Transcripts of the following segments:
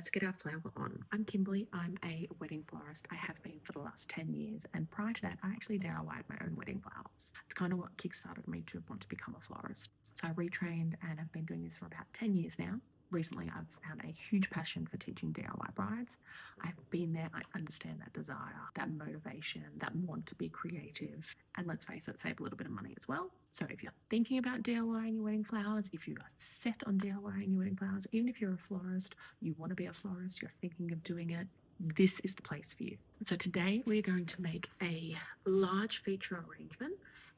let's get our flower on. I'm Kimberly. I'm a wedding florist. I have been for the last 10 years. And prior to that, I actually DIY'd my own wedding flowers. It's kind of what kickstarted me to want to become a florist. So I retrained and I've been doing this for about 10 years now. Recently, I've found a huge passion for teaching DIY brides. I've been there. I understand that desire, that motivation, that want to be creative. And let's face it, save a little bit of money as well. So if you're thinking about DIYing your wedding flowers, if you are set on DIYing your wedding flowers, even if you're a florist, you want to be a florist, you're thinking of doing it, this is the place for you. So today we're going to make a large feature arrangement.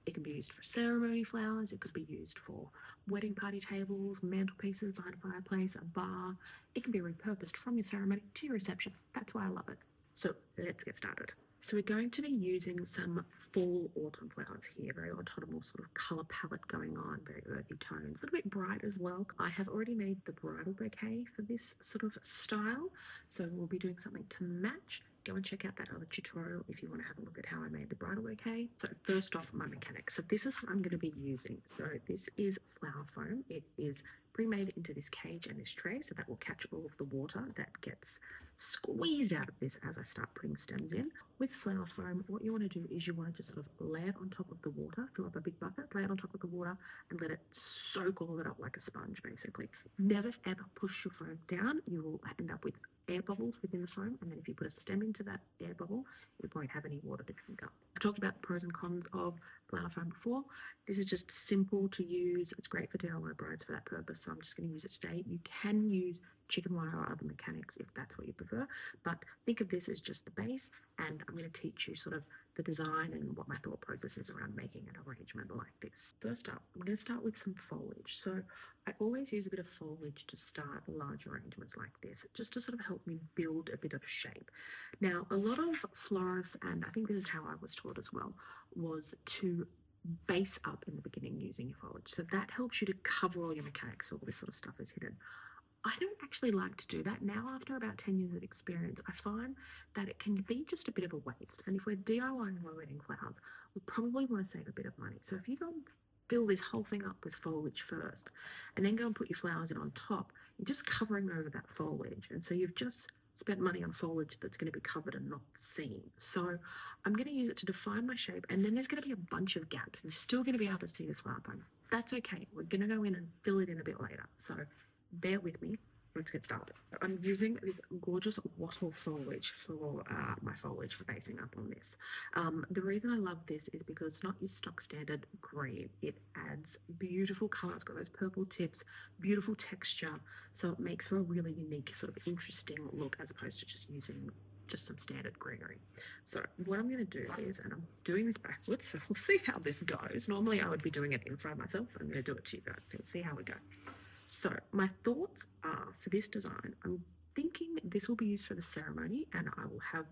It can be used for ceremony flowers. It could be used for wedding party tables, mantelpieces, behind a fireplace, a bar. It can be repurposed from your ceremony to your reception. That's why I love it. So let's get started. So we're going to be using some fall autumn flowers here, very autumnal sort of colour palette going on, very earthy tones, a little bit bright as well. I have already made the bridal bouquet for this sort of style, so we'll be doing something to match. Go and check out that other tutorial if you want to have a look at how I made the bridal bouquet. So first off, my mechanics. So this is what I'm going to be using. So this is flower foam. It is pre-made into this cage and this tray, so that will catch all of the water that gets squeezed out of this as I start putting stems in. With flower foam, what you want to do is you want to just sort of lay it on top of the water, fill up a big bucket, lay it on top of the water, and let it soak all of it up like a sponge, basically. Never ever push your foam down. You will end up with air bubbles within the foam, and then if you put a stem into that air bubble, it won't have any water to drink up. I've talked about the pros and cons of flower foam before. This is just simple to use. It's great for DIY brides for that purpose, so I'm just going to use it today. You can use chicken wire or other mechanics if that's what you prefer, but think of this as just the base, and I'm going to teach you sort of the design and what my thought process is around making an arrangement like this. First up, I'm going to start with some foliage. So I always use a bit of foliage to start large arrangements like this, just to sort of help me build a bit of shape. Now, a lot of florists, and I think this is how I was taught as well, was to base up in the beginning using your foliage. So that helps you to cover all your mechanics, so all this sort of stuff is hidden. I don't actually like to do that. Now, after about 10 years of experience, I find that it can be just a bit of a waste. And if we're DIYing our wedding flowers, we probably want to save a bit of money. So if you go and fill this whole thing up with foliage first, and then go and put your flowers in on top, you're just covering over that foliage. And so you've just spent money on foliage that's going to be covered and not seen. So I'm going to use it to define my shape, and then there's going to be a bunch of gaps. You're still going to be able to see this flower foam. That's okay. We're going to go in and fill it in a bit later. So bear with me. Let's get started. I'm using this gorgeous wattle foliage for my foliage for basing up on this. The reason I love this is because it's not your stock standard green. It adds beautiful colour. It's got those purple tips, beautiful texture. So it makes for a really unique, sort of interesting look as opposed to just using just some standard greenery. So what I'm going to do is, and I'm doing this backwards, so we'll see how this goes. Normally I would be doing it in front of myself. I'm going to do it to you guys. So we'll see how we go. So my thoughts are for this design, I'm thinking this will be used for the ceremony, and I will have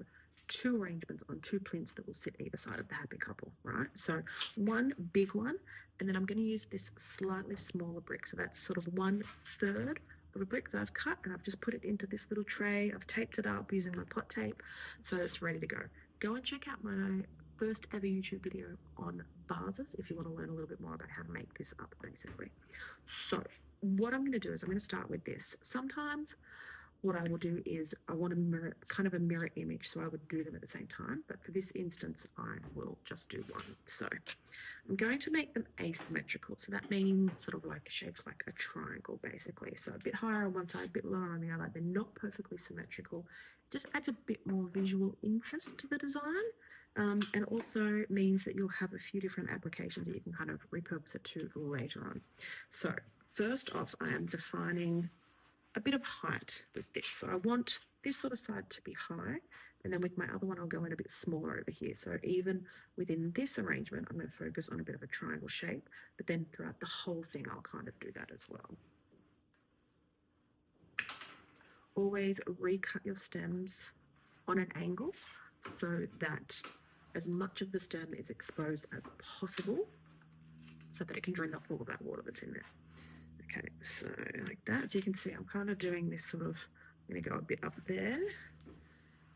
two arrangements on two plinths that will sit either side of the happy couple, right? So one big one, and then I'm going to use this slightly smaller brick. So that's sort of 1/3 of a brick that I've cut, and I've just put it into this little tray. I've taped it up using my pot tape, so it's ready to go. Go and check out my first ever YouTube video on vases if you want to learn a little bit more about how to make this up, basically. So what I'm going to do is I'm going to start with this. Sometimes what I will do is I want to mirror, kind of a mirror image, so I would do them at the same time. But for this instance, I will just do one. So I'm going to make them asymmetrical. So that means sort of like shaped like a triangle, basically. So a bit higher on one side, a bit lower on the other. They're not perfectly symmetrical. Just adds a bit more visual interest to the design. And also means that you'll have a few different applications that you can kind of repurpose it to later on. So first off, I am defining a bit of height with this. So I want this sort of side to be high, and then with my other one, I'll go in a bit smaller over here. So even within this arrangement, I'm going to focus on a bit of a triangle shape, but then throughout the whole thing, I'll kind of do that as well. Always recut your stems on an angle so that as much of the stem is exposed as possible so that it can drain up all of that water that's in there. Okay, so like that. So you can see I'm kind of doing this sort of, I'm going to go a bit up there.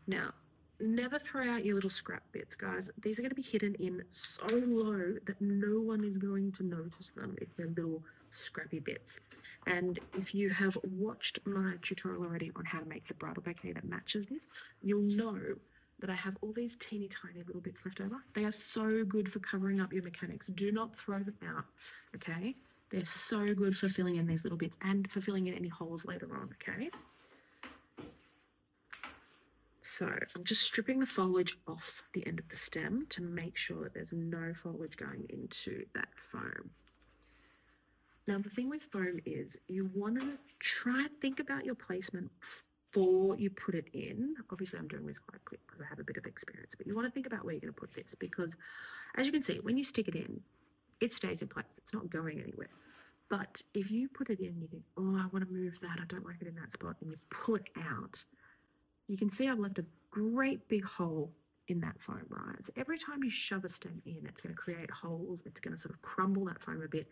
Now, never throw out your little scrap bits, guys. These are going to be hidden in so low that no one is going to notice them if they're little scrappy bits. And if you have watched my tutorial already on how to make the bridal bouquet that matches this, you'll know that I have all these teeny tiny little bits left over. They are so good for covering up your mechanics. Do not throw them out, okay? They're so good for filling in these little bits and for filling in any holes later on, okay? So I'm just stripping the foliage off the end of the stem to make sure that there's no foliage going into that foam. Now, the thing with foam is you want to try and think about your placement before you put it in. Obviously, I'm doing this quite quick because I have a bit of experience, but you want to think about where you're going to put this because, as you can see, when you stick it in, it stays in place. It's not going anywhere. But if you put it in and you think, oh, I want to move that, I don't like it in that spot, and you pull it out, you can see I've left a great big hole in that foam, right? So every time you shove a stem in, it's going to create holes, it's going to sort of crumble that foam a bit,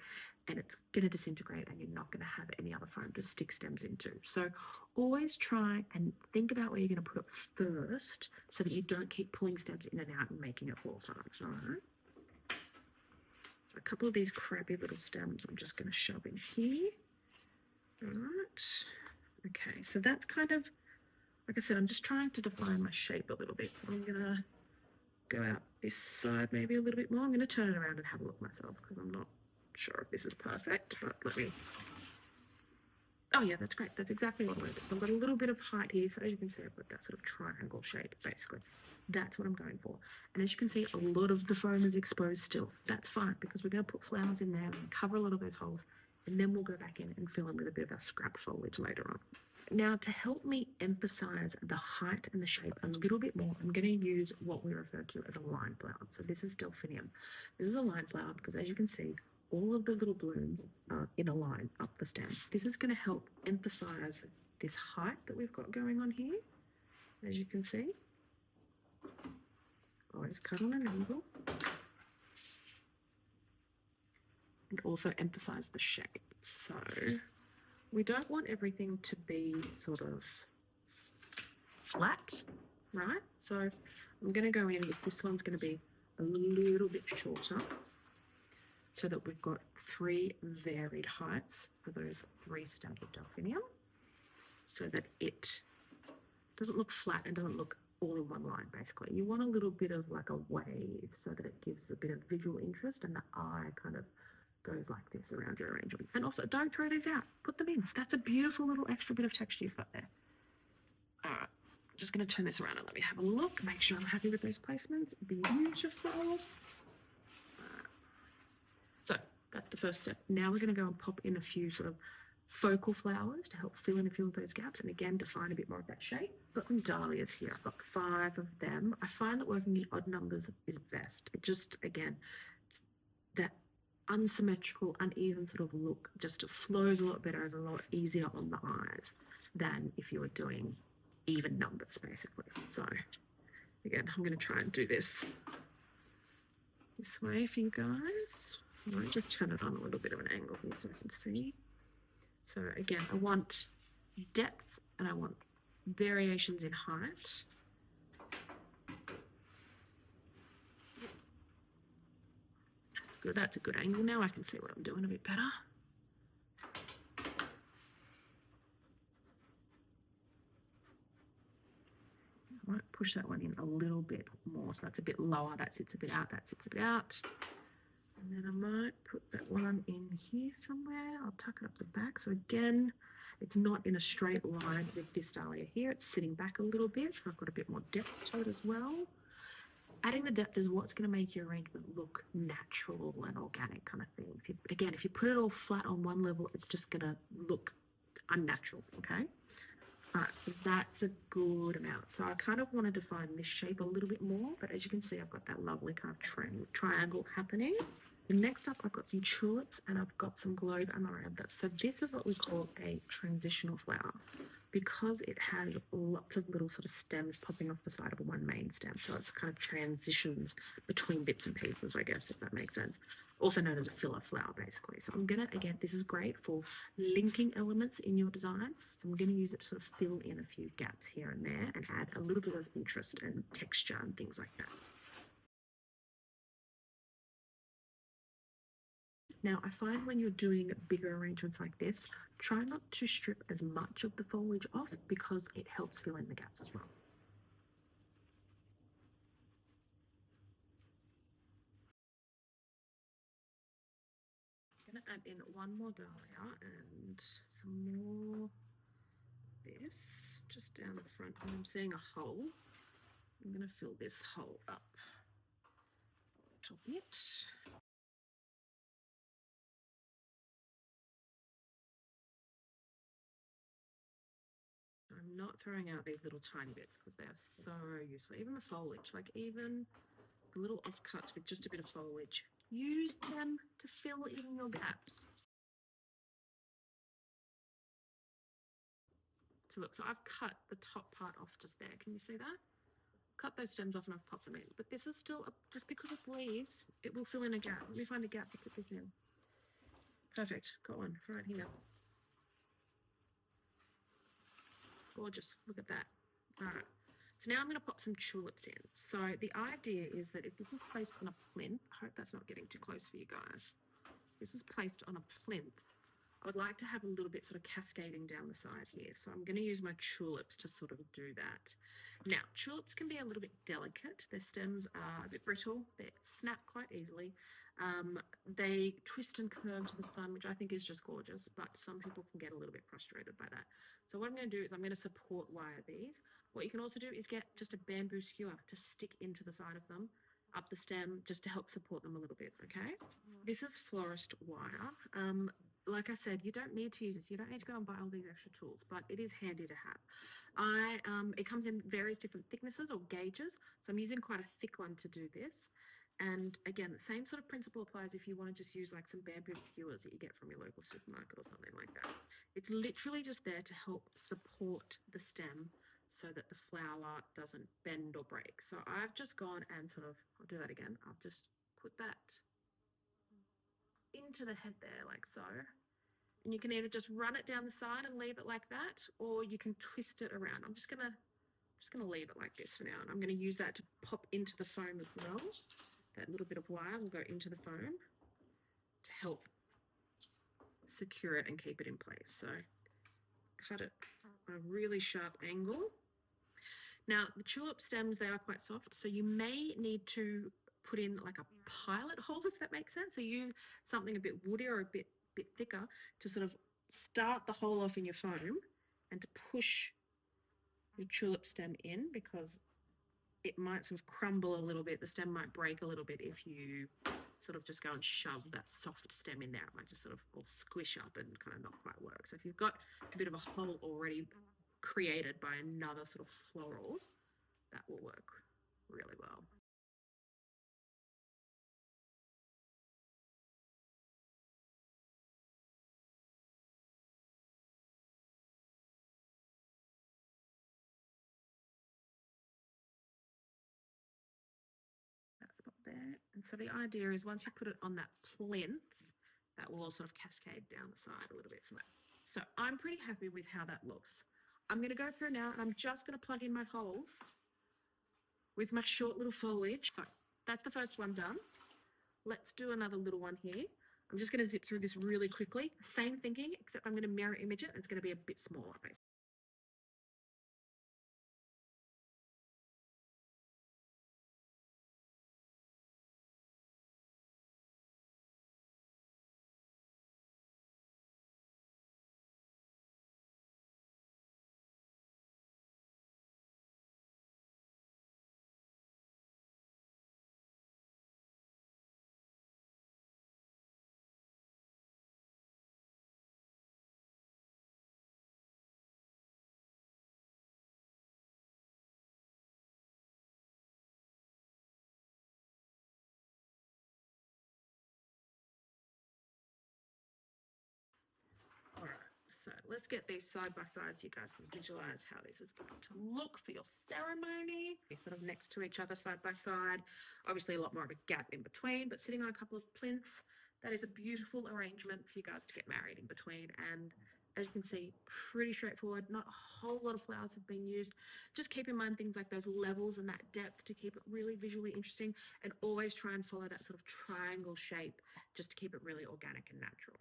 and it's going to disintegrate, and you're not going to have any other foam to stick stems into. So always try and think about where you're going to put it first so that you don't keep pulling stems in and out and making it fall times, all right? So a couple of these crappy little stems I'm just going to shove in here. All right. Okay, so that's kind of, like I said, I'm just trying to define my shape a little bit. So I'm going to go out this side maybe a little bit more. I'm going to turn it around and have a look myself because I'm not sure if this is perfect, but let me... Oh yeah, that's great. That's exactly what I wanted. So I've got a little bit of height here. So as you can see, I've got that sort of triangle shape, basically. That's what I'm going for. And as you can see, a lot of the foam is exposed still. That's fine because we're going to put flowers in there and cover a lot of those holes. And then we'll go back in and fill in with a bit of our scrap foliage later on. Now, to help me emphasize the height and the shape a little bit more, I'm going to use what we refer to as a line flower. So this is delphinium. This is a line flower because, as you can see, all of the little blooms are in a line up the stem. This is going to help emphasize this height that we've got going on here, as you can see. Always cut on an angle. And also emphasize the shape. So we don't want everything to be sort of flat, right? So I'm going to go in with this one's going to be a little bit shorter so that we've got 3 varied heights for those 3 stems of delphinium so that it doesn't look flat and doesn't look all in one line, basically. You want a little bit of like a wave so that it gives a bit of visual interest and the eye kind of goes like this around your arrangement. And also, don't throw these out. Put them in. That's a beautiful little extra bit of texture you've got there. All right. I'm just going to turn this around and let me have a look. Make sure I'm happy with those placements. Beautiful. So that's the first step. Now we're going to go and pop in a few sort of focal flowers to help fill in a few of those gaps and again define a bit more of that shape. I've got some dahlias here. I've got 5 of them. I find that working in odd numbers is best. It just, again, it's that unsymmetrical, uneven sort of look just flows a lot better, is a lot easier on the eyes than if you were doing even numbers, basically. So again, I'm going to try and do this way for you guys. I might just turn it on a little bit of an angle here so I can see. So again, I want depth and I want variations in height. That's good. That's a good angle now. I can see what I'm doing a bit better. I might push that one in a little bit more. So that's a bit lower. That sits a bit out. That sits a bit out. And then I might put that one in here somewhere. I'll tuck it up the back. So again, it's not in a straight line with this dahlia here. It's sitting back a little bit. So I've got a bit more depth to it as well. Adding the depth is what's going to make your arrangement look natural and organic kind of thing. If you put it all flat on one level, it's just going to look unnatural, okay? All right, so that's a good amount. So I kind of want to define this shape a little bit more, but as you can see, I've got that lovely kind of triangle happening. And next up, I've got some tulips and I've got some globe amarantha. So this is what we call a transitional flower because it has lots of little sort of stems popping off the side of one main stem. So it's kind of transitions between bits and pieces, I guess, if that makes sense. Also known as a filler flower, basically. So I'm going to, again, this is great for linking elements in your design. So I'm going to use it to sort of fill in a few gaps here and there and add a little bit of interest and texture and things like that. Now, I find when you're doing bigger arrangements like this, try not to strip as much of the foliage off because it helps fill in the gaps as well. I'm going to add in one more dahlia and some more this just down the front. And I'm seeing a hole. I'm going to fill this hole up a little bit. I'm not throwing out these little tiny bits because they are so useful. Even the foliage, like even the little offcuts with just a bit of foliage, use them to fill in your gaps. So look, so I've cut the top part off just there. Can you see that? Cut those stems off and I've popped them in. But this is still, just because it's leaves, it will fill in a gap. Let me find a gap to put this in. Perfect, got one right here. Gorgeous, look at that. All right, so now I'm going to pop some tulips in. So the idea is that if this is placed on a plinth, I hope that's not getting too close for you guys. This is placed on a plinth. I would like to have a little bit sort of cascading down the side here. So I'm going to use my tulips to sort of do that. Now, tulips can be a little bit delicate. Their stems are a bit brittle. They snap quite easily. They twist and curve to the sun, which I think is just gorgeous, but some people can get a little bit frustrated by that. So what I'm going to do is I'm going to support wire these. What you can also do is get just a bamboo skewer to stick into the side of them, up the stem, just to help support them a little bit, okay? This is florist wire. Like I said, you don't need to use this. You don't need to go and buy all these extra tools, but it is handy to have. It comes in various different thicknesses or gauges. So I'm using quite a thick one to do this. And again, the same sort of principle applies if you want to just use like some bamboo skewers that you get from your local supermarket or something like that. It's literally just there to help support the stem so that the flower doesn't bend or break. So I've just gone and sort of, I'll do that again. I'll just put that into the head there like so, and you can either just run it down the side and leave it like that, or you can twist it around. I'm just gonna leave it like this for now, and I'm going to use that to pop into the foam as well. That little bit of wire will go into the foam to help secure it and keep it in place. So cut it at a really sharp angle. Now the tulip stems, they are quite soft, so you may need to put in like a pilot hole, if that makes sense. So use something a bit woodier or a bit thicker to sort of start the hole off in your foam and to push your tulip stem in, because it might sort of crumble a little bit. The stem might break a little bit if you sort of just go and shove that soft stem in there. It might just sort of all squish up and kind of not quite work. So if you've got a bit of a hole already created by another sort of floral, that will work really well. That spot there. And so the idea is once you put it on that plinth, that will all sort of cascade down the side a little bit. So I'm pretty happy with how that looks. I'm going to go through now and I'm just going to plug in my holes with my short little foliage. So that's the first one done. Let's do another little one here. I'm just going to zip through this really quickly. Same thinking, except I'm going to mirror image it. It's going to be a bit smaller, basically. All right, so let's get these side by side so you guys can visualize how this is going to look for your ceremony. They're sort of next to each other, side by side. Obviously a lot more of a gap in between, but sitting on a couple of plinths. That is a beautiful arrangement for you guys to get married in between, and As you can see, pretty straightforward. Not a whole lot of flowers have been used. Just keep in mind things like those levels and that depth to keep it really visually interesting, and always try and follow that sort of triangle shape just to keep it really organic and natural.